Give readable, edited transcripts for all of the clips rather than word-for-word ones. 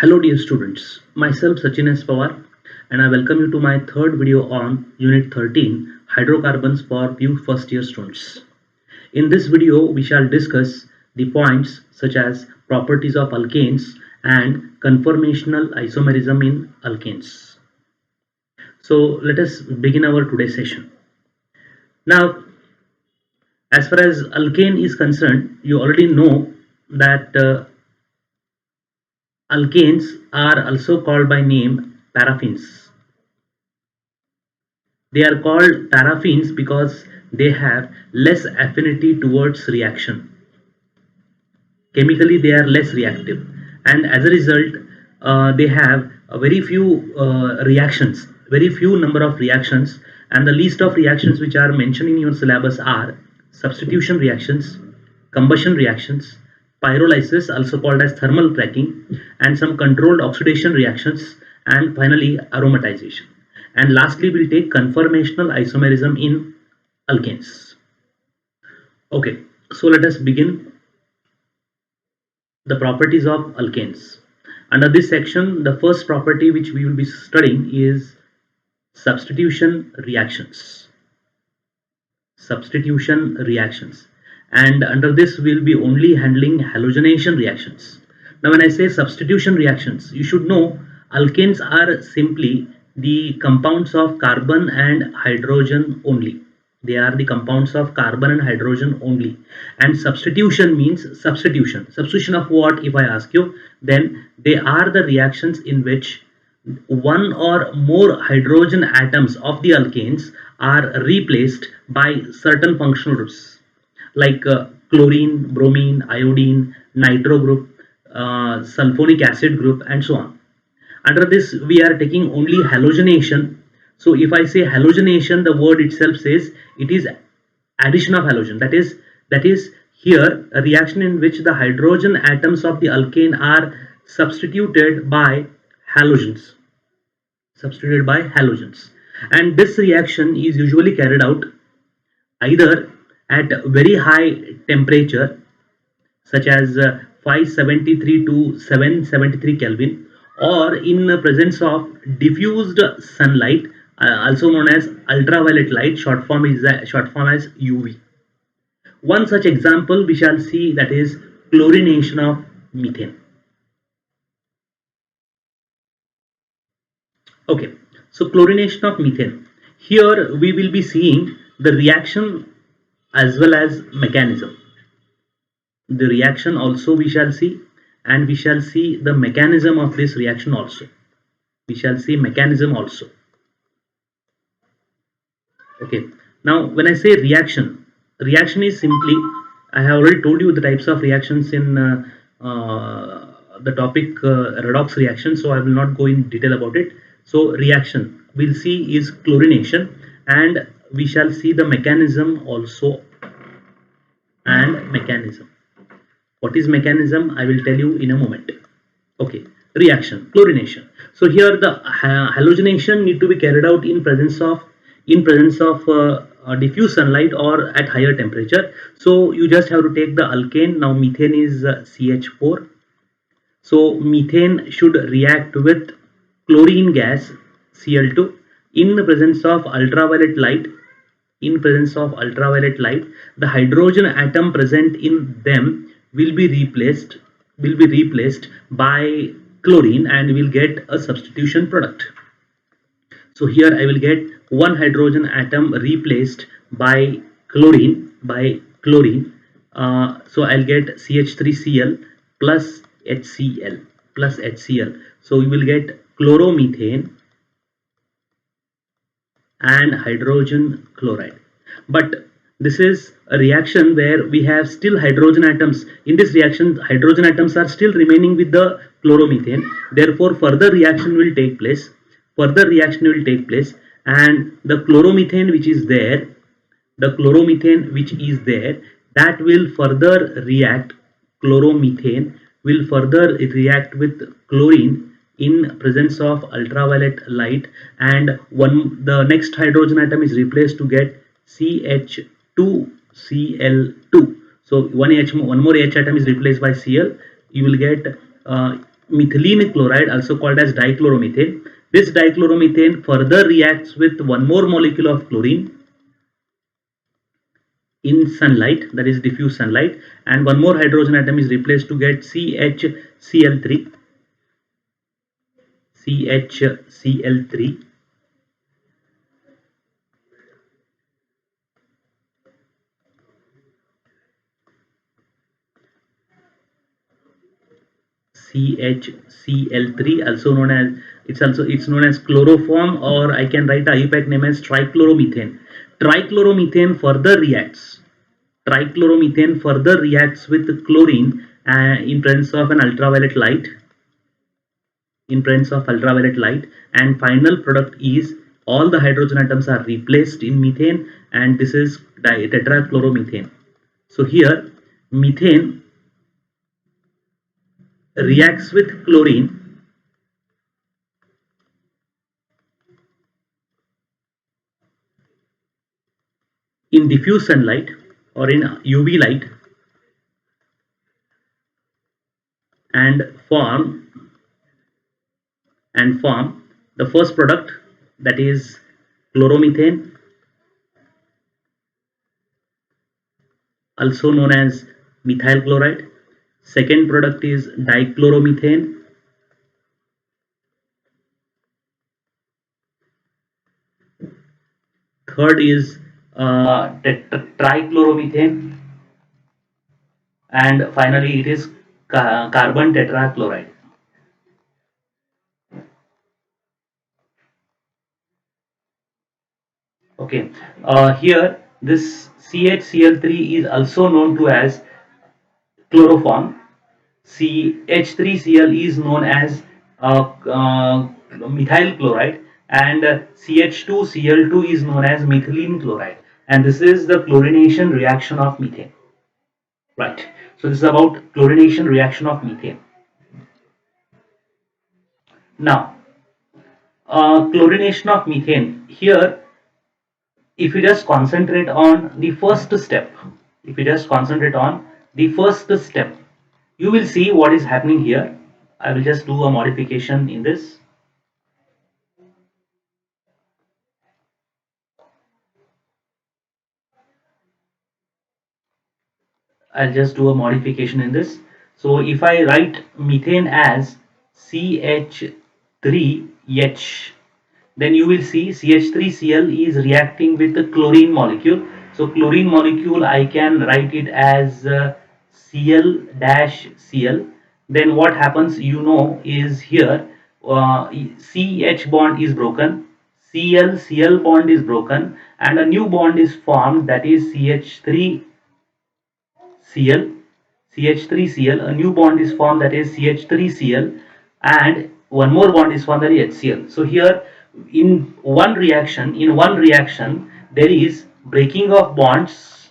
Hello dear students, myself Sachin S. Pawar and I welcome you to my third video on Unit 13 Hydrocarbons for PU first year students. In this video we shall discuss the points such as properties of alkanes and conformational isomerism in alkanes. So let us begin our today's session. Now as far as alkane is concerned, you already know that alkanes are also called by name paraffins. They are called paraffins because they have less affinity towards reaction. Chemically, they are less reactive, and as a result, they have a very few reactions, very few number of reactions. And the list of reactions which are mentioned in your syllabus are substitution reactions, combustion reactions, pyrolysis, also called as thermal cracking, and some controlled oxidation reactions, and finally aromatization. And lastly, we'll take conformational isomerism in alkanes. Okay, so let us begin the properties of alkanes. Under this section, the first property which we will be studying is substitution reactions. Substitution reactions. And under this, we will be only handling halogenation reactions. Now, when I say substitution reactions, you should know alkanes are simply the compounds of carbon and hydrogen only. They are the compounds of carbon and hydrogen only. And substitution means substitution. Substitution of what, if I ask you? Then they are the reactions in which one or more hydrogen atoms of the alkanes are replaced by certain functional groups like chlorine, bromine, iodine, nitro group, sulfonic acid group, and so on. Under this, we are taking only halogenation. So if I say halogenation, the word itself says it is addition of halogen. That is here a reaction in which the hydrogen atoms of the alkane are substituted by halogens. Substituted by halogens. And this reaction is usually carried out either at very high temperature such as 573 to 773 Kelvin, or in the presence of diffused sunlight, also known as ultraviolet light, short form as UV. One such example we shall see, that is chlorination of methane. Okay, so chlorination of methane. Here we will be seeing the reaction as well as mechanism. The reaction also we shall see, and we shall see the mechanism of this reaction also. We shall see mechanism also. Okay, now when I say reaction, reaction is simply, I have already told you the types of reactions in the topic redox reaction, so I will not go in detail about it. So reaction we'll see is chlorination, and we shall see the mechanism also. And mechanism, what is mechanism, I will tell you in a moment. Okay, reaction, chlorination. So here the halogenation need to be carried out in presence of diffuse sunlight or at higher temperature. So you just have to take the alkane. Now methane is CH4. So methane should react with chlorine gas Cl2 in the presence of ultraviolet light. In presence of ultraviolet light, the hydrogen atom present in them will be replaced by chlorine, and will get a substitution product. So here I will get one hydrogen atom replaced by chlorine. So I'll get CH3Cl plus HCl. So you will get chloromethane and hydrogen chloride. But this is a reaction where we have still hydrogen atoms. In this reaction, hydrogen atoms are still remaining with the chloromethane. Therefore, further reaction will take place. And the chloromethane which is there, that will further react. Chloromethane will further react with chlorine in presence of ultraviolet light, and the next hydrogen atom is replaced to get CH2Cl2. So one more H atom is replaced by Cl. You will get methylene chloride, also called as dichloromethane. This dichloromethane further reacts with one more molecule of chlorine in sunlight, that is diffuse sunlight, and one more hydrogen atom is replaced to get CHCl3. CHCl3. CHCl3, also known as, it's known as chloroform, or I can write a IUPAC name as trichloromethane. Trichloromethane further reacts. Trichloromethane further reacts with chlorine in presence of an ultraviolet light. In presence of ultraviolet light, and final product is all the hydrogen atoms are replaced in methane, and this is tetrachloromethane. So here methane reacts with chlorine in diffuse sunlight or in UV light and form the first product, that is chloromethane, also known as methyl chloride. Second product is dichloromethane. Third is trichloromethane, and finally it is carbon tetrachloride. Okay, here this CHCl3 is also known to as chloroform. CH3Cl is known as methyl chloride, and CH2Cl2 is known as methylene chloride, and this is the chlorination reaction of methane. Right. So this is about chlorination reaction of methane. Now, chlorination of methane. Here, if you just concentrate on the first step, you will see what is happening here. I will just do a modification in this. I'll just do a modification in this. So if I write methane as CH3H, then you will see CH3Cl is reacting with the chlorine molecule. So chlorine molecule, I can write it as Cl-Cl. Then what happens, is here CH bond is broken, Cl bond is broken, and a new bond is formed, that is CH3Cl. CH3Cl, a new bond is formed, that is CH3Cl, and one more bond is formed, that is HCl. So here in one reaction, there is breaking of bonds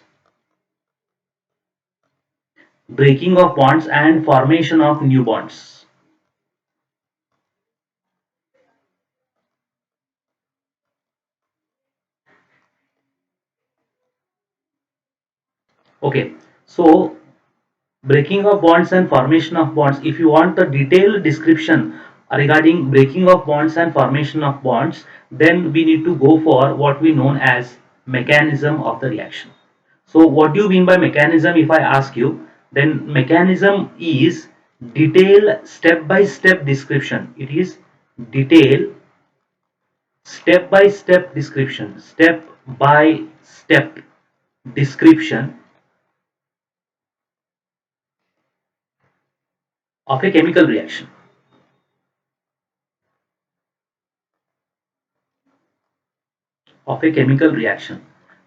and formation of new bonds. Okay, so breaking of bonds and formation of bonds. If you want a detailed description regarding breaking of bonds and formation of bonds, then we need to go for what we known as mechanism of the reaction. So what do you mean by mechanism? If I ask you, then mechanism is detailed step by step description. It is detailed step by step description, step by step description of a chemical reaction.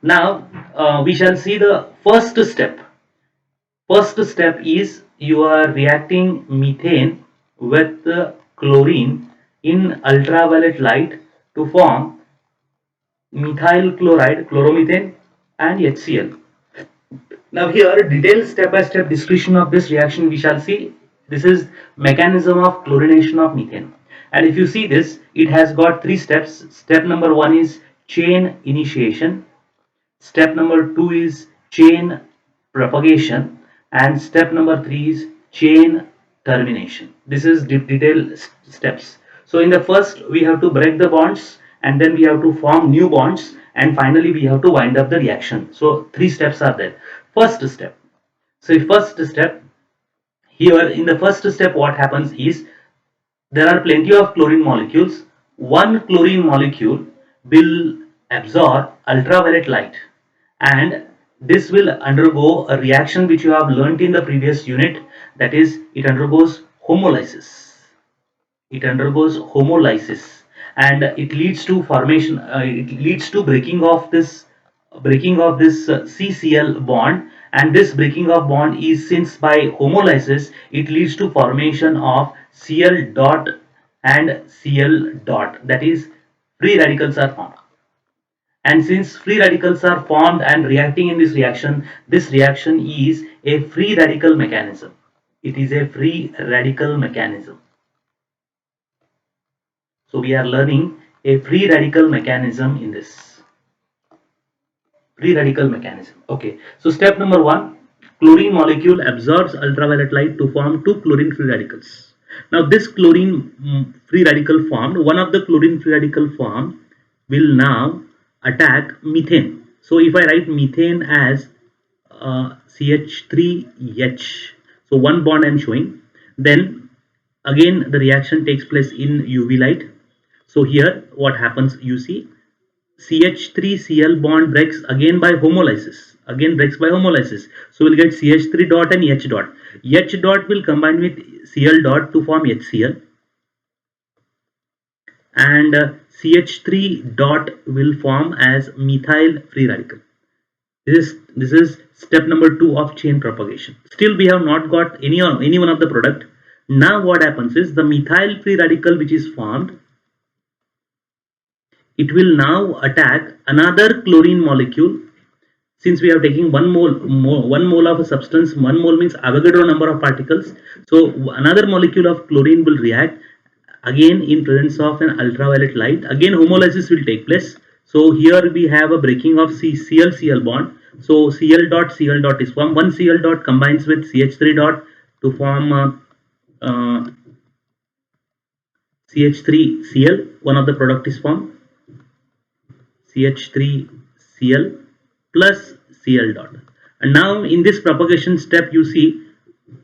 Now we shall see the first step. First step is you are reacting methane with chlorine in ultraviolet light to form methyl chloride, chloromethane, and HCl. Now here detailed step-by-step description of this reaction we shall see. This is mechanism of chlorination of methane. And if you see this, it has got three steps. Step number one is chain initiation. Step number two is chain propagation. And step number three is chain termination. This is detailed steps. So in the first, we have to break the bonds, and then we have to form new bonds, and finally we have to wind up the reaction. So three steps are there. First step. So first step, here in the first step, what happens is there are plenty of chlorine molecules. One chlorine molecule will absorb ultraviolet light, and this will undergo a reaction which you have learnt in the previous unit, that is, it undergoes homolysis. It undergoes homolysis, and it leads to formation, it leads to breaking of this CCl bond, and this breaking of bond is, since by homolysis it leads to formation of Cl dot and Cl dot, that is, free radicals are formed. And since free radicals are formed and reacting in this reaction is a free radical mechanism. It is a free radical mechanism. So we are learning a free radical mechanism in this. Free radical mechanism. Okay. So step number 1, chlorine molecule absorbs ultraviolet light to form two chlorine free radicals. Now this chlorine free radical formed, one of the chlorine free radical formed will now attack methane. So if I write methane as CH3H, so one bond I am showing, then again the reaction takes place in UV light. So here what happens, you see, CH3Cl bond breaks again by homolysis. So we'll get CH3 dot and H dot. H dot will combine with Cl dot to form HCl, and CH3 dot will form as methyl free radical. This is step number 2 of chain propagation. Still we have not got any one of the product. Now what happens is the methyl free radical which is formed, it will now attack another chlorine molecule. Since we are taking one mole of a substance, 1 mole means Avogadro number of particles. So another molecule of chlorine will react again in presence of an ultraviolet light. Again homolysis will take place. So here we have a breaking of Cl bond. So Cl dot is formed. One Cl dot combines with CH3 dot to form CH3Cl. One of the product is formed. CH3Cl plus Cl dot. And now in this propagation step, you see,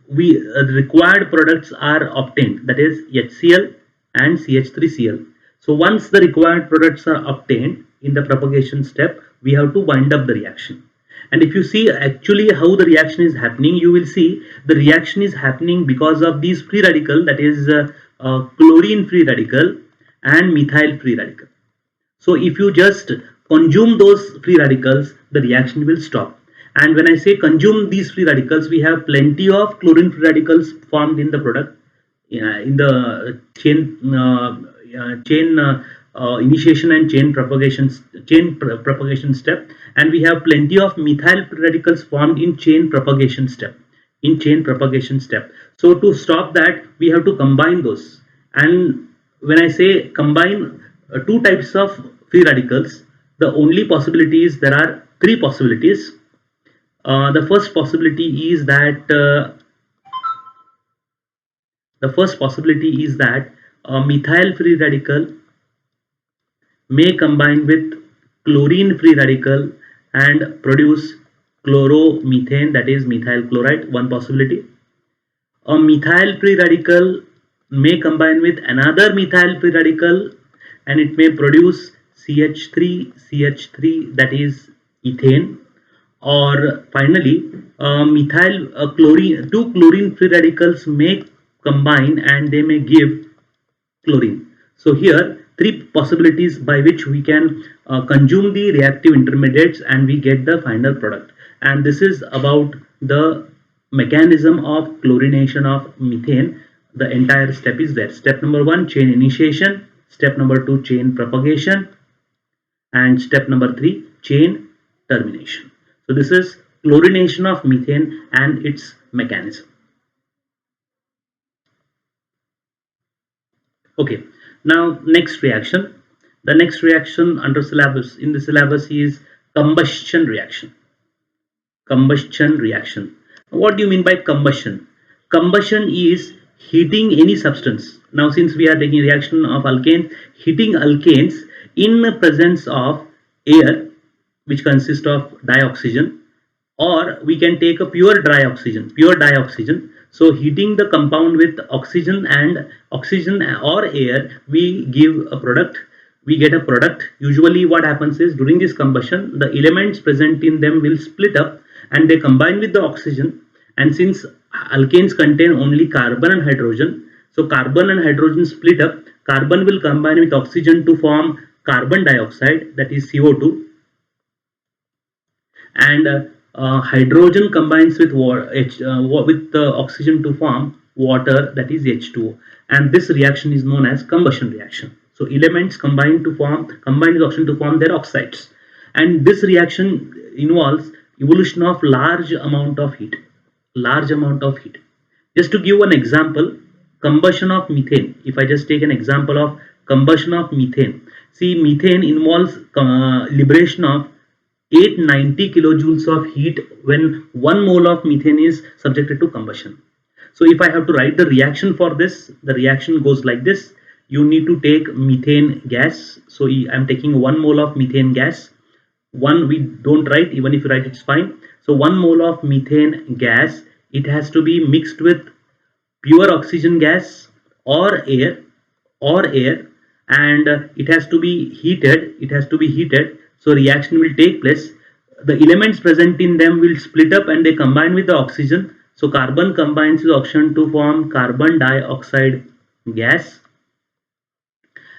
we the required products are obtained, that is HCl and CH3Cl. So once the required products are obtained in the propagation step, we have to wind up the reaction. And if you see actually how the reaction is happening, you will see the reaction is happening because of these free radical, that is chlorine free radical and methyl free radical. So if you just consume those free radicals, the reaction will stop. And when I say consume these free radicals, we have plenty of chlorine free radicals formed in the product, in the chain initiation and chain propagation step, and we have plenty of methyl free radicals formed in chain propagation step. So to stop that, we have to combine those. And when I say combine two types of free radicals, the only possibility is, there are three possibilities. The first possibility is that methyl free radical may combine with chlorine free radical and produce chloromethane, that is methyl chloride. One possibility. A methyl free radical may combine with another methyl free radical, and it may produce CH3, that is ethane. Or finally, two chlorine free radicals may combine and they may give chlorine. So here three possibilities by which we can consume the reactive intermediates and we get the final product. And this is about the mechanism of chlorination of methane. The entire step is there. Step number 1, chain initiation. Step number 2, chain propagation. And step number 3, chain termination. So this is chlorination of methane and its mechanism. Okay, now next reaction. The next reaction under syllabus, in the syllabus, is combustion reaction. What do you mean by combustion? Combustion is heating any substance. Now, since we are taking reaction of alkanes, heating alkanes in the presence of air, which consists of dioxygen, or we can take a pure dioxygen. So heating the compound with oxygen or air, we give a product, we get a product. Usually what happens is, during this combustion, the elements present in them will split up and they combine with the oxygen. And since alkanes contain only carbon and hydrogen, so carbon and hydrogen split up, carbon will combine with oxygen to form carbon dioxide, that is CO2, and hydrogen combines with oxygen to form water, that is H2O, and this reaction is known as combustion reaction. So elements combine with oxygen to form their oxides, and this reaction involves evolution of large amount of heat. Just to give one example, combustion of methane. If I just take an example of combustion of methane, see, methane involves liberation of 890 kilojoules of heat when 1 mole of methane is subjected to combustion. So if I have to write the reaction for this, the reaction goes like this. You need to take methane gas. So I am taking 1 mole of methane gas. One we don't write, even if you write it's fine. So 1 mole of methane gas, it has to be mixed with pure oxygen gas or air, and it has to be heated. So reaction will take place, the elements present in them will split up and they combine with the oxygen. So carbon combines with oxygen to form carbon dioxide gas,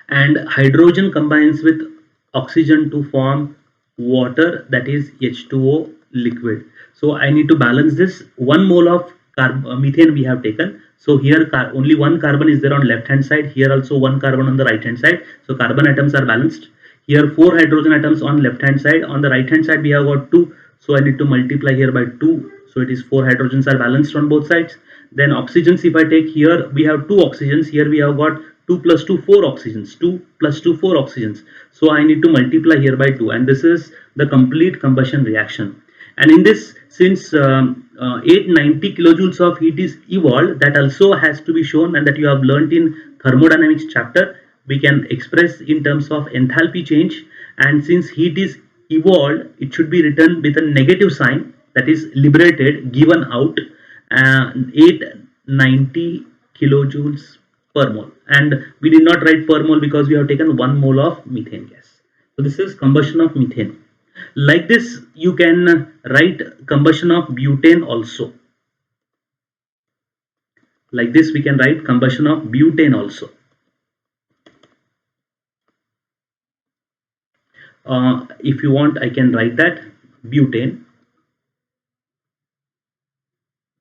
and hydrogen combines with oxygen to form water, that is H2O liquid. So I need to balance this. 1 mole of methane we have taken. So here only one carbon is there on left hand side, here also one carbon on the right hand side. So carbon atoms are balanced. Here 4 hydrogen atoms on left hand side. On the right hand side we have got 2. So I need to multiply here by 2. So it is 4 hydrogens are balanced on both sides. Then oxygens, if I take here, we have 2 oxygens. Here we have got 2 plus 2, 4 oxygens. 2 plus 2, 4 oxygens. So I need to multiply here by 2. And this is the complete combustion reaction. And in this, since 890 kilojoules of heat is evolved, that also has to be shown, and that you have learnt in thermodynamics chapter. We can express in terms of enthalpy change, and since heat is evolved, it should be written with a negative sign, that is liberated, given out 890 kilojoules per mole, and we did not write per mole because we have taken 1 mole of methane gas. So this is combustion of methane. Like this, you can write combustion of butane also. Like this, we can write combustion of butane also. If you want, I can write that butane.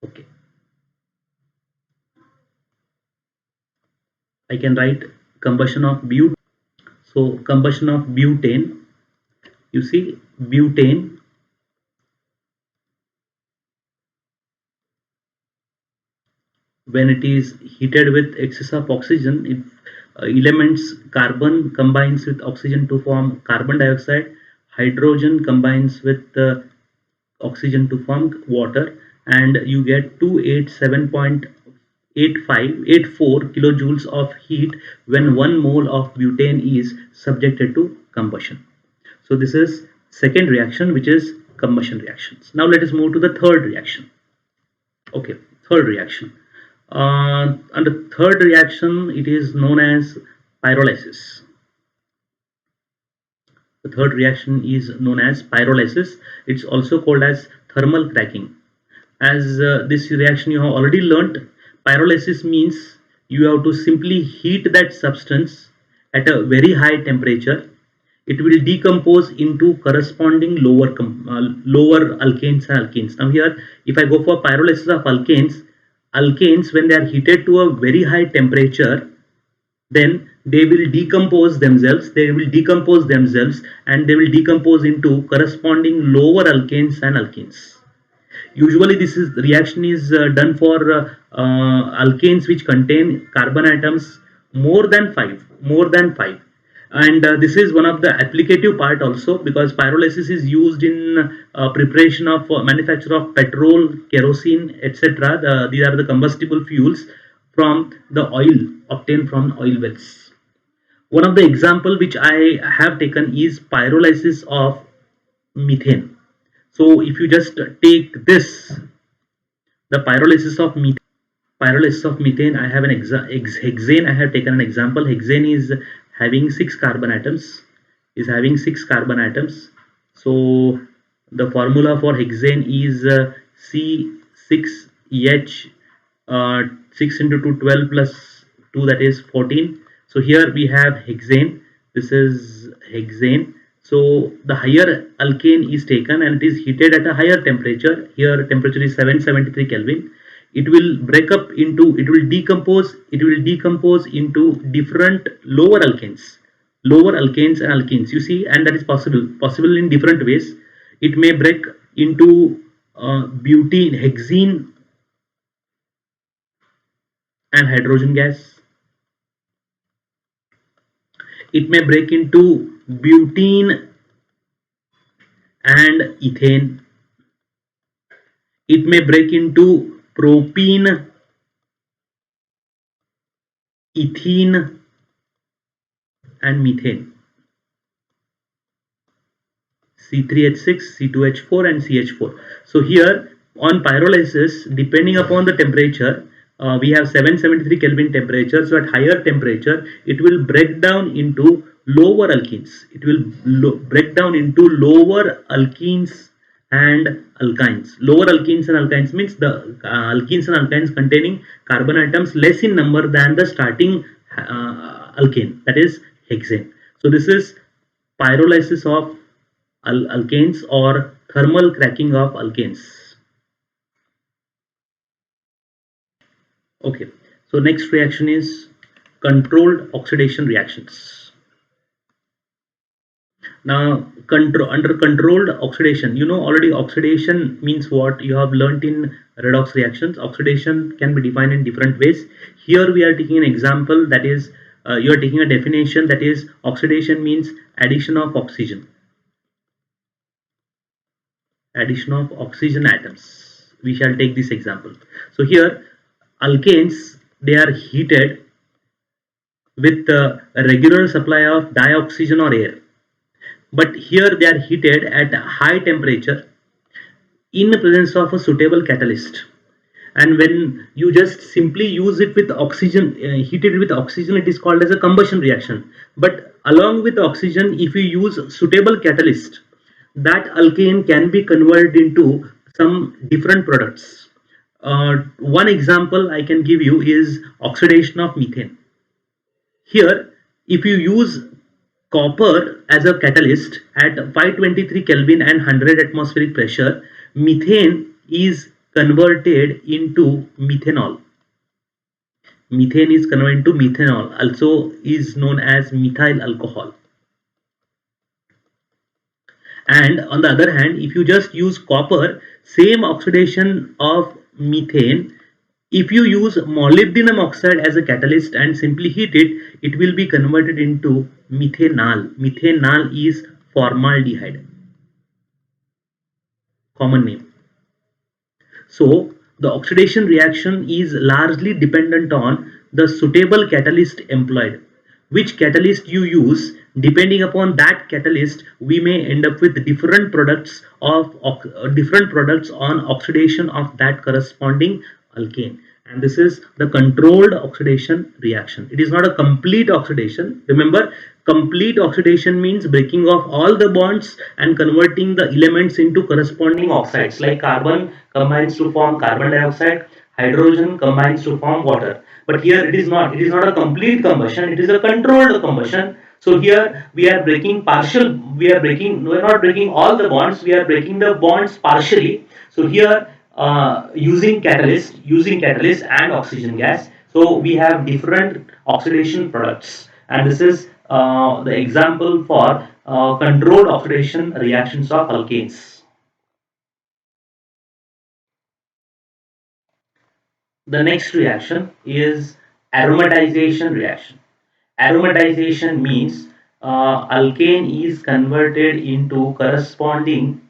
Okay. I can write combustion of butane. So combustion of butane. You see, butane when it is heated with excess of oxygen, elements carbon combines with oxygen to form carbon dioxide, hydrogen combines with oxygen to form water, and you get 287.84 kilojoules of heat when 1 mole of butane is subjected to combustion. So this is second reaction, which is combustion reactions. Now let us move to the third reaction. Okay, third reaction. Under third reaction, it is known as pyrolysis. The third reaction is known as pyrolysis. It's also called as thermal cracking. As this reaction you have already learnt, pyrolysis means you have to simply heat that substance at a very high temperature. It will decompose into corresponding lower alkanes and alkenes. Now here, if I go for pyrolysis of alkanes when they are heated to a very high temperature, then they will decompose themselves, and they will decompose into corresponding lower alkanes and alkenes. Usually this reaction is done for alkanes which contain carbon atoms more than 5, and this is one of the applicative part also, because pyrolysis is used in preparation of manufacture of petrol, kerosene, etc. These are the combustible fuels. from the oil obtained from oil wells. One of the example which I have taken is pyrolysis of methane. So if you just take this, the pyrolysis of methane, I have an hexane. I have taken an example. Hexane is having six carbon atoms. So the formula for hexane is C6H, 6 into 2 12 plus 2, that is 14. So here we have hexane. This is hexane. So the higher alkane is taken and it is heated at a higher temperature. Here temperature is 773 Kelvin. It will break up into, it will decompose into different lower alkanes and alkenes, you see, and that is possible in different ways. It may break into butene, hexene and hydrogen gas. It may break into butene and ethane. It may break into propene, ethene and methane. C3H6, C2H4 and CH4. So here on pyrolysis, depending upon the temperature, we have 773 Kelvin temperature. So at higher temperature, it will break down into lower alkenes. It will break down into lower alkenes and alkynes. Lower alkenes and alkynes means the alkenes and alkynes containing carbon atoms less in number than the starting alkane, that is hexane. So this is pyrolysis of alkanes or thermal cracking of alkanes. Okay, so next reaction is controlled oxidation reactions. Now under controlled oxidation, you know already oxidation means what you have learnt in redox reactions. Oxidation can be defined in different ways. Here we are taking an example, that is you are taking a definition, that is oxidation means addition of oxygen atoms. We shall take this example. So here alkanes, they are heated with a regular supply of dioxygen or air, but here they are heated at a high temperature in the presence of a suitable catalyst. And when you just simply use it with oxygen, heated with oxygen, it is called as a combustion reaction. But along with oxygen, if you use suitable catalyst, that alkane can be converted into some different products. One example I can give you is oxidation of methane. Here, if you use copper as a catalyst at 523 Kelvin and 100 atmospheric pressure, methane is converted into methanol. Methane is converted into methanol, also is known as methyl alcohol. And on the other hand, if you just use copper, same oxidation of methane, if you use molybdenum oxide as a catalyst and simply heat it, it will be converted into methanol. Methanol is formaldehyde, common name. So the oxidation reaction is largely dependent on the suitable catalyst employed. Which catalyst you use, depending upon that catalyst, we may end up with different products on oxidation of that corresponding alkane. And this is the controlled oxidation reaction. It is not a complete oxidation. Remember, complete oxidation means breaking off all the bonds and converting the elements into corresponding oxides, like carbon combines to form carbon dioxide, hydrogen combines to form water. But here it is not. It is not a complete combustion. It is a controlled combustion. So here we are breaking partial. We are not breaking all the bonds. We are breaking the bonds partially. So here using catalyst and oxygen gas. So we have different oxidation products, and this is the example for controlled oxidation reactions of alkanes. The next reaction is aromatization reaction. Aromatization means alkane is converted into corresponding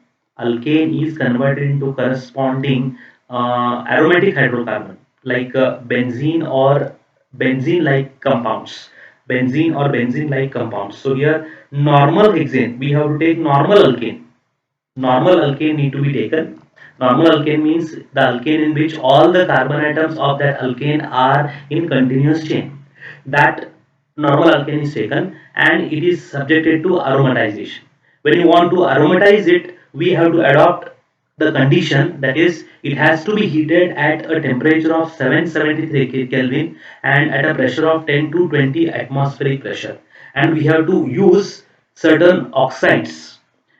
aromatic hydrocarbon. like benzene or benzene like compounds, so here normal hexane, we have to take normal alkane. Normal alkane need to be taken. Normal alkane means the alkane in which all the carbon atoms of that alkane are in continuous chain. That normal alkane is taken and it is subjected to aromatization. When you want to aromatize it, we have to adopt the condition, that is it has to be heated at a temperature of 773 Kelvin and at a pressure of 10 to 20 atmospheric pressure, and we have to use certain oxides,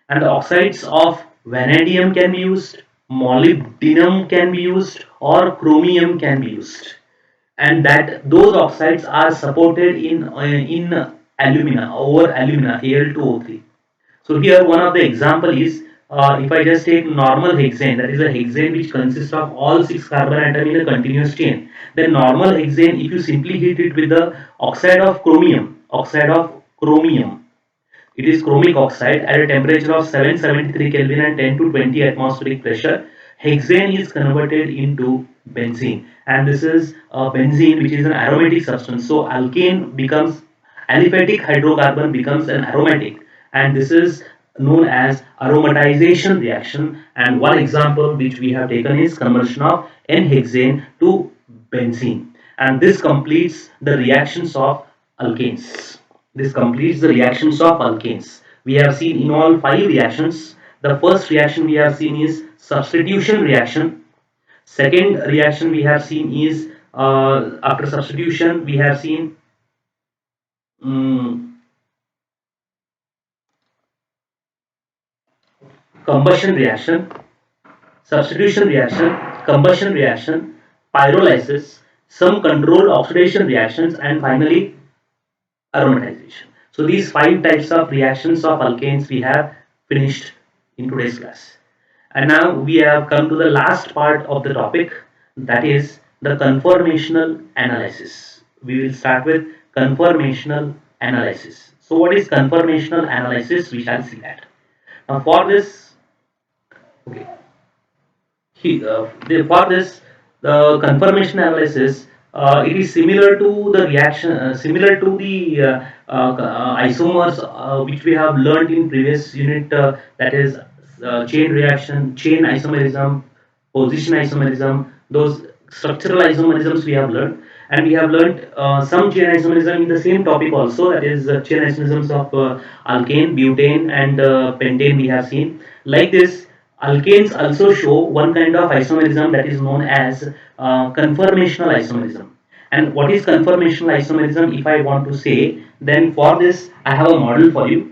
and the oxides of vanadium can be used, molybdenum can be used, or chromium can be used, and that those oxides are supported in alumina, over alumina, Al2O3. So here one of the example is, if I just take normal hexane, that is a hexane which consists of all six carbon atom in a continuous chain. Then normal hexane, if you simply heat it with the oxide of chromium, it is chromic oxide at a temperature of 773 Kelvin and 10 to 20 atmospheric pressure. Hexane is converted into benzene, and this is benzene, which is an aromatic substance. So alkane becomes aliphatic hydrocarbon becomes an aromatic, and this is known as aromatization reaction. And one example which we have taken is conversion of N-hexane to benzene, and this completes the reactions of alkanes. This completes the reactions of alkanes. We have seen in all five reactions. The first reaction we have seen is substitution reaction. Second reaction we have seen is, after substitution we have seen um, combustion reaction, substitution reaction, combustion reaction, pyrolysis, some controlled oxidation reactions, and finally aromatization. So these five types of reactions of alkanes we have finished in today's class. And now we have come to the last part of the topic, that is the conformational analysis. We will start with conformational analysis. So what is conformational analysis? We shall see that. Now for this, okay, for this, the conformation analysis, it is similar to the reaction, similar to the isomers which we have learned in previous unit, that is chain reaction, chain isomerism, position isomerism, those structural isomerisms we have learned. And we have learned some chain isomerism in the same topic also, that is chain isomerisms of alkane, butane, and pentane we have seen. Like this, alkanes also show one kind of isomerism, that is known as conformational isomerism. And what is conformational isomerism, if I want to say, then for this I have a model for you.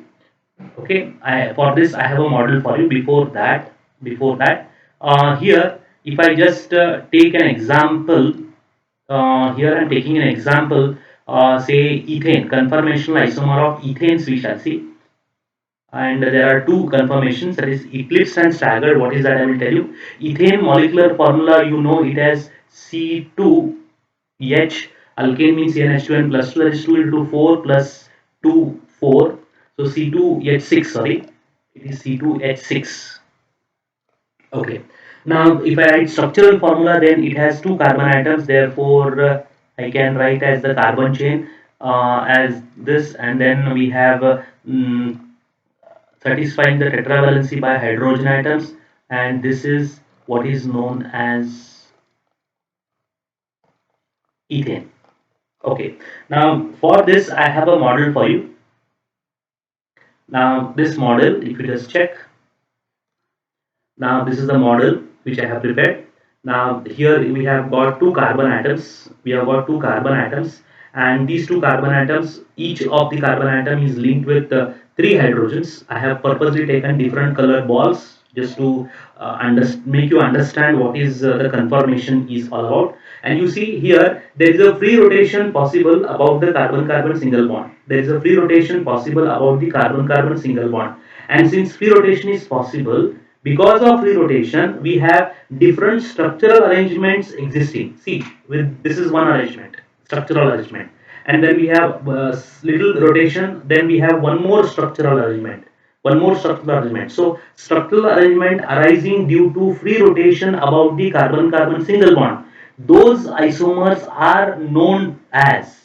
Okay, for this I have a model for you. Before that, here, if I just take an example, here I'm taking an example, say ethane, conformational isomer of ethanes we shall see. And there are two conformations, that is eclipsed and staggered. What is that? I will tell you. Ethane molecular formula, you know it as C2H. Alkane means CnH2n plus 2, that is 2 into 4 plus 2, 4. So C2H6, sorry, it is C2H6. Okay. Now, if I write structural formula, then it has two carbon atoms. Therefore, I can write as the carbon chain as this, and then we have satisfying the tetravalency by hydrogen atoms, and this is what is known as ethane. Okay. Now, for this, I have a model for you. Now, this model, if you just check, now this is the model which I have prepared. Now here we have got two carbon atoms. And these two carbon atoms, each of the carbon atom is linked with three hydrogens. I have purposely taken different color balls just to make you understand what is the conformation is all about. And you see here there is a free rotation possible about the carbon-carbon single bond. There is a free rotation possible about the carbon-carbon single bond. And since free rotation is possible, because of free rotation, we have different structural arrangements existing. See, with this is one arrangement, structural arrangement, and then we have little rotation. Then we have one more structural arrangement, So structural arrangement arising due to free rotation about the carbon-carbon single bond. those isomers are known as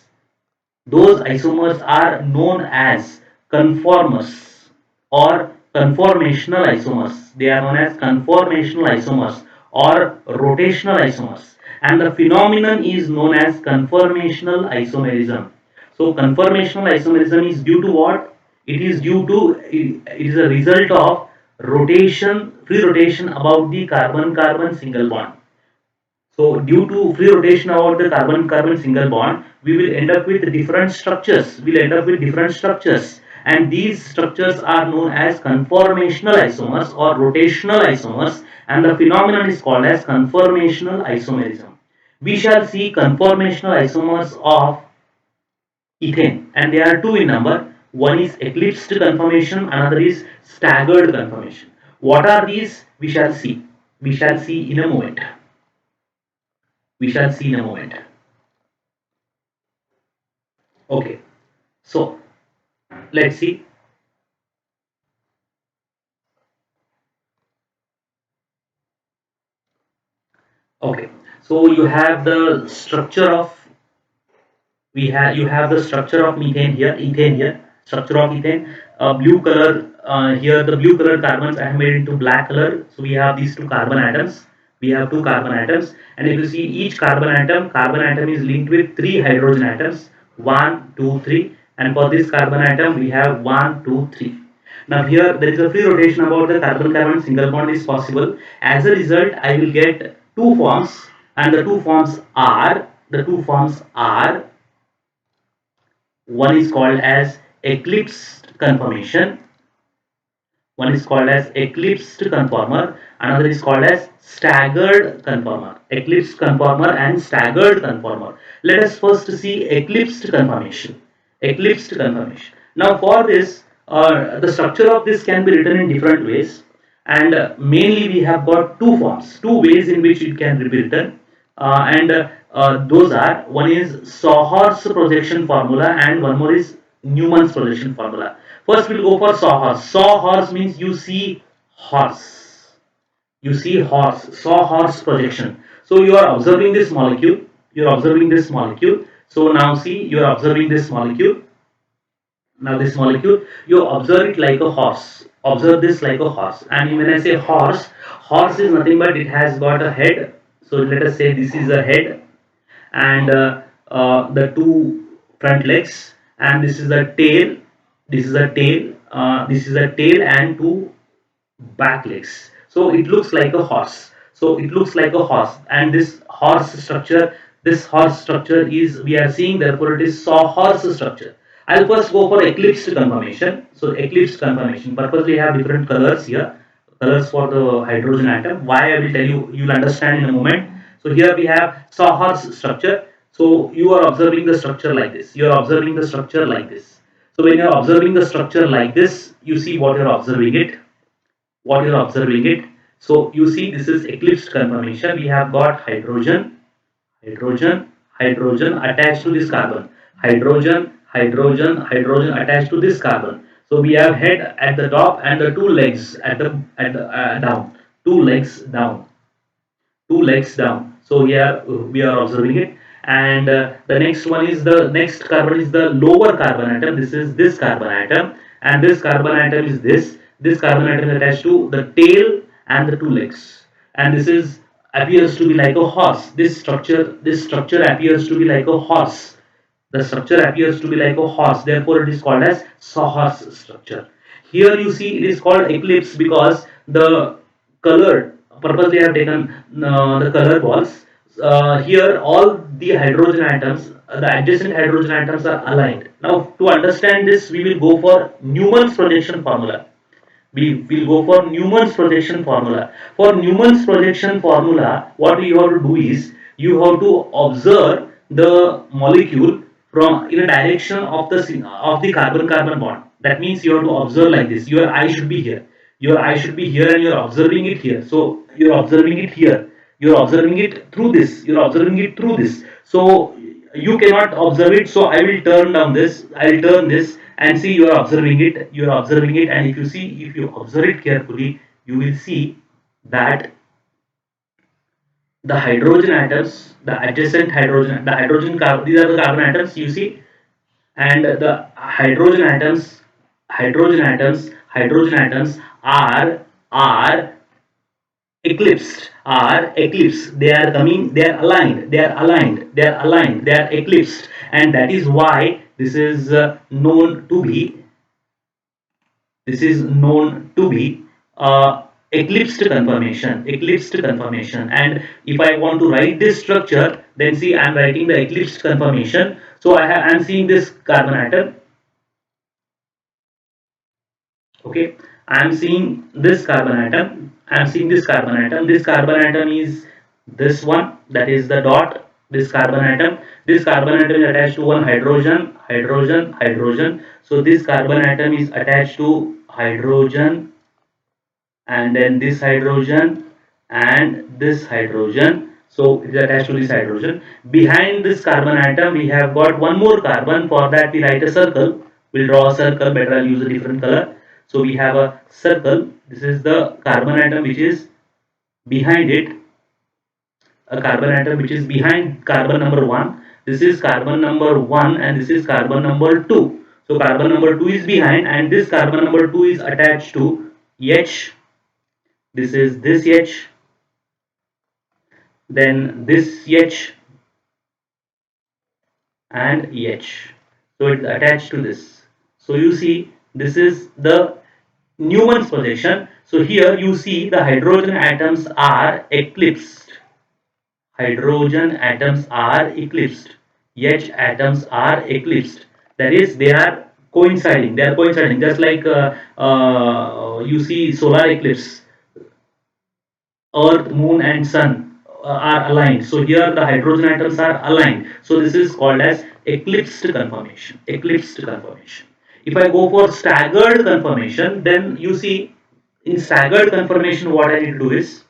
those isomers are known as conformers or conformational isomers. They are known as conformational isomers or rotational isomers. And the phenomenon is known as conformational isomerism. So conformational isomerism is due to what? It is due to it is a result of rotation, free rotation about the carbon-carbon single bond. So due to free rotation about the carbon-carbon single bond, we will end up with different structures. We'll end up with different structures. And these structures are known as conformational isomers or rotational isomers, and the phenomenon is called as conformational isomerism. We shall see conformational isomers of ethane, and there are two in number. One is eclipsed conformation, another is staggered conformation. What are these? We shall see. We shall see in a moment. We shall see in a moment. Okay, so let's see. Okay, so you have the structure of you have the structure of ethane here, structure of ethane. Blue color here, the blue colored carbons I have made into black color. So we have these two carbon atoms. We have two carbon atoms, and if you see each carbon atom is linked with three hydrogen atoms. One, two, three, and for this carbon atom we have one, two, three. Now here there is a free rotation about the carbon-carbon single bond is possible. As a result, I will get two forms, and the two forms are one is called as eclipsed conformation, one is called as eclipsed conformer, another is called as staggered conformer. Eclipsed conformer and staggered conformer. Let us first see eclipsed conformation. Eclipsed conformation. Now for this, the structure of this can be written in different ways, and mainly we have got two forms, two ways in which it can be written, and those are, one is Sawhorse projection formula and one more is Newman's projection formula. First we'll go for Sawhorse. Sawhorse means you see horse. You see horse. Sawhorse projection. So you are observing this molecule. You are observing this molecule. So now see, you are observing this molecule. Now this molecule, you observe it like a horse. Observe this like a horse. And when I say horse, horse is nothing but it has got a head. So let us say this is a head, and the two front legs, and this is the tail. This is a tail. This is a tail and two back legs. So it looks like a horse. So it looks like a horse, and this horse structure is we are seeing. Therefore, it is sawhorse structure. I'll first go for eclipsed conformation. So eclipsed conformation. Purposely, I have different colors here. Colors for the hydrogen atom. Why I will tell you. You'll understand in a moment. So here we have sawhorse structure. So you are observing the structure like this. You are observing the structure like this. So when you are observing the structure like this, you see what you are observing it, what you're observing it. So you see this is eclipsed conformation. We have got hydrogen, hydrogen, hydrogen attached to this carbon, hydrogen, hydrogen, hydrogen attached to this carbon. So we have head at the top and the two legs at the down, two legs down, two legs down. So here we are observing it, and the next one is the next carbon is the lower carbon atom. This is this carbon atom, and this carbon atom is this carbon atom is attached to the tail and the two legs, and this is appears to be like a horse. This structure appears to be like a horse. The structure appears to be like a horse, therefore it is called as sawhorse structure. Here you see it is called eclipse because the colored, purposely I have taken the color balls. Here all the hydrogen atoms, the adjacent hydrogen atoms are aligned. Now to understand this, we will go for Newman's projection formula. We will go for Newman's projection formula. For Newman's projection formula, what you have to do is you have to observe the molecule from in a direction of the carbon-carbon bond. That means you have to observe like this. Your eye should be here. Your eye should be here, and you are observing it here. So you are observing it here. You are observing it through this. You are observing it through this. So you cannot observe it. So I will turn down this. I will turn this, and see, you are observing it. You are observing it, and if you observe it carefully, you will see that the hydrogen atoms, the adjacent hydrogen, the hydrogen carbon, these are the carbon atoms you see, and the hydrogen atoms are eclipsed. They are coming, they are aligned, they are eclipsed, and that is why known to be this is known to be eclipsed conformation. And if I want to write this structure, then see, I am writing the eclipsed conformation. So I am seeing this carbon atom. Okay, I am seeing this carbon atom. This carbon atom is this one, that is the dot. This carbon atom is attached to one hydrogen. So this carbon atom is attached to hydrogen, and then this hydrogen and this hydrogen. So it is attached to this hydrogen. Behind this carbon atom we have got one more carbon. For that we write a circle. We'll draw a circle, better I'll use a different color. So we have a circle. This is the carbon atom which is behind it, a carbon atom which is behind carbon number 1. This is carbon number 1 and this is carbon number 2. So carbon number 2 is behind and this carbon number 2 is attached to H. This is this H, then this H and H. So it's attached to this. So you see, this is the Newman's projection. So here you see the hydrogen atoms are eclipsed. Hydrogen atoms are eclipsed. H atoms are eclipsed. That is, they are coinciding. They are coinciding, just like you see solar eclipse. Earth, moon and sun are aligned. So here the hydrogen atoms are aligned. So this is called as eclipsed conformation. If I go for staggered conformation, then you see, in staggered conformation what I need to do is,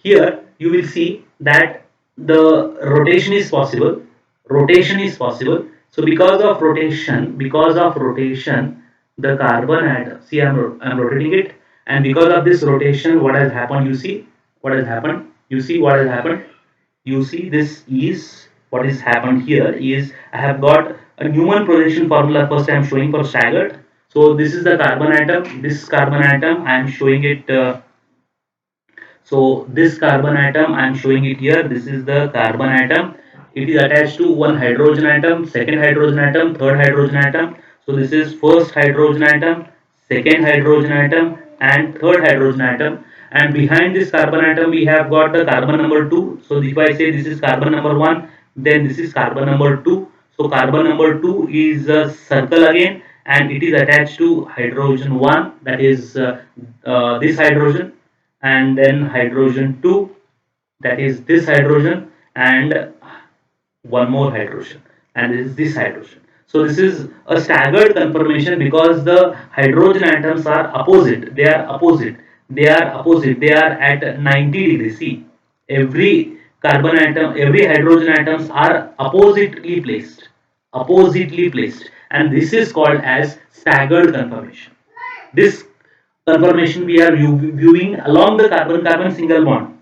here you will see that the rotation is possible. So because of rotation, the carbon atom, see, I'm rotating it, and because of this rotation, what has happened, you see, this is what is happened here is, I have got a Newman projection formula. First I am showing for staggered. So this is the carbon atom, I am showing it. So this carbon atom I am showing it here. This is the carbon atom. It is attached to one hydrogen atom, second hydrogen atom, third hydrogen atom. So this is first hydrogen atom, second hydrogen atom and third hydrogen atom. And behind this carbon atom we have got the carbon number 2. So if I say this is carbon number 1, then this is carbon number 2. So carbon number 2 is a circle again, and it is attached to hydrogen 1, that is this hydrogen, and then hydrogen 2, that is this hydrogen, and one more hydrogen, and this is this hydrogen. So this is a staggered conformation because the hydrogen atoms are opposite. They are at 90 degrees. See, every hydrogen atoms are oppositely placed, and this is called as staggered conformation. This conformation we are viewing along the carbon-carbon single bond.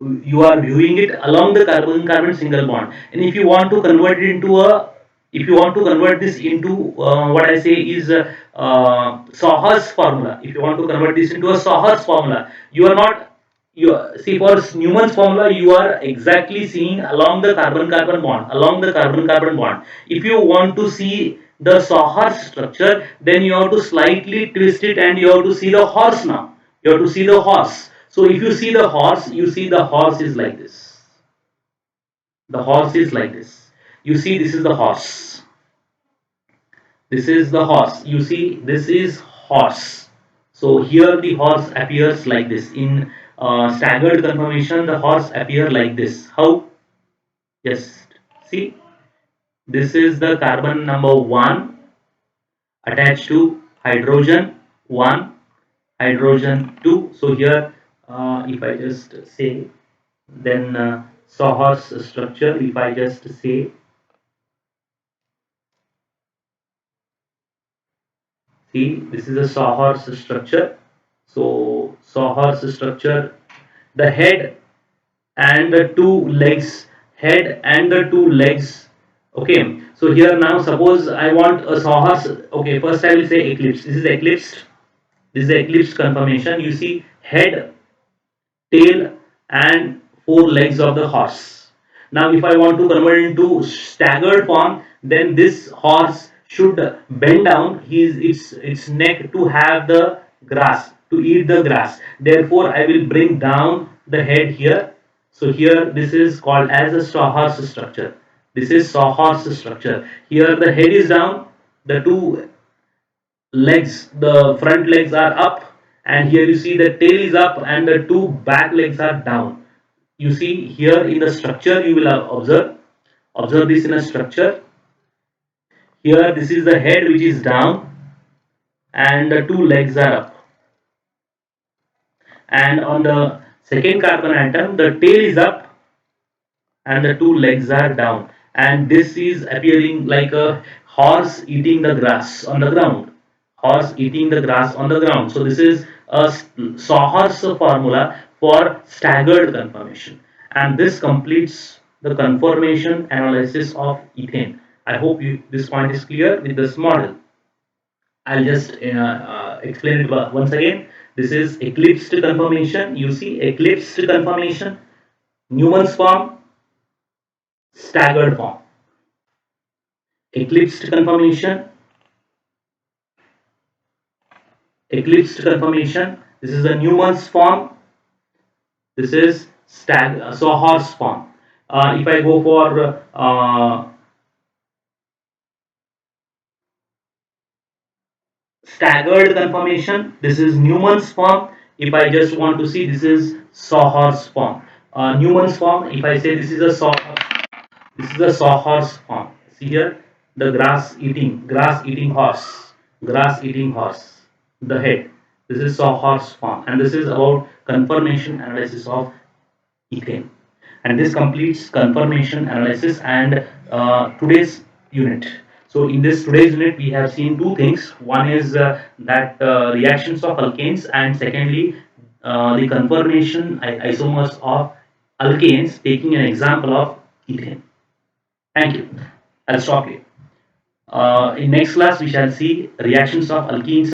You are viewing it along the carbon-carbon single bond, and if you want to convert it into a, if you want to convert this into what I say is Sauer's formula. If you want to convert this into a Sauer's formula, you are not, you see, for Newman's formula you are exactly seeing along the carbon-carbon bond. If you want to see the Sauer's structure, then you have to slightly twist it and you have to see the horse now. You have to see the horse. So if you see the horse, you see the horse is like this. The horse is like this. You see, this is the horse. This is the horse. You see, this is horse. So here the horse appears like this. In staggered conformation, the horse appear like this. How? Just see. This is the carbon number 1 attached to hydrogen 1, hydrogen 2. So here, if I just say, then Sauer's structure, if I just say, see, this is a Sauer's structure. So sawhorse structure, the head and the two legs, head and the two legs. Okay, so here now suppose I want a sawhorse. Okay, first I will say eclipse. This is eclipsed. This is the eclipsed conformation. You see head, tail and four legs of the horse. Now if I want to convert into staggered form, then this horse should bend down its neck to have the grass, to eat the grass. Therefore I will bring down the head here. So here this is called as a sawhorse structure. This is sawhorse structure. Here the head is down, the two legs, the front legs are up, and here you see the tail is up and the two back legs are down. You see here in the structure, you will observe this in a structure. Here this is the head which is down and the two legs are up, and on the second carbon atom the tail is up and the two legs are down, and this is appearing like a horse eating the grass on the ground. Horse eating the grass on the ground. So this is a sawhorse formula for staggered conformation, and this completes the conformation analysis of ethane. I hope this point is clear with this model. I'll just explain it once again. This is eclipsed conformation. You see eclipsed conformation, Newman's form, staggered form. Eclipsed conformation, eclipsed conformation. This is the Newman's form. This is sawhorse form. If I go for staggered conformation, this is Newman's form. If I just want to see, this is sawhorse form. Newman's form. If I say this is a sawhorse form. See here, the grass eating horse, grass eating horse, the head. This is sawhorse form, and this is about conformation analysis of ethane. And this completes conformation analysis and today's unit. So in this today's unit, we have seen two things. One is that reactions of alkanes, and secondly, the conformation isomers of alkanes, taking an example of ethane. Thank you. I'll stop here. In next class, we shall see reactions of alkenes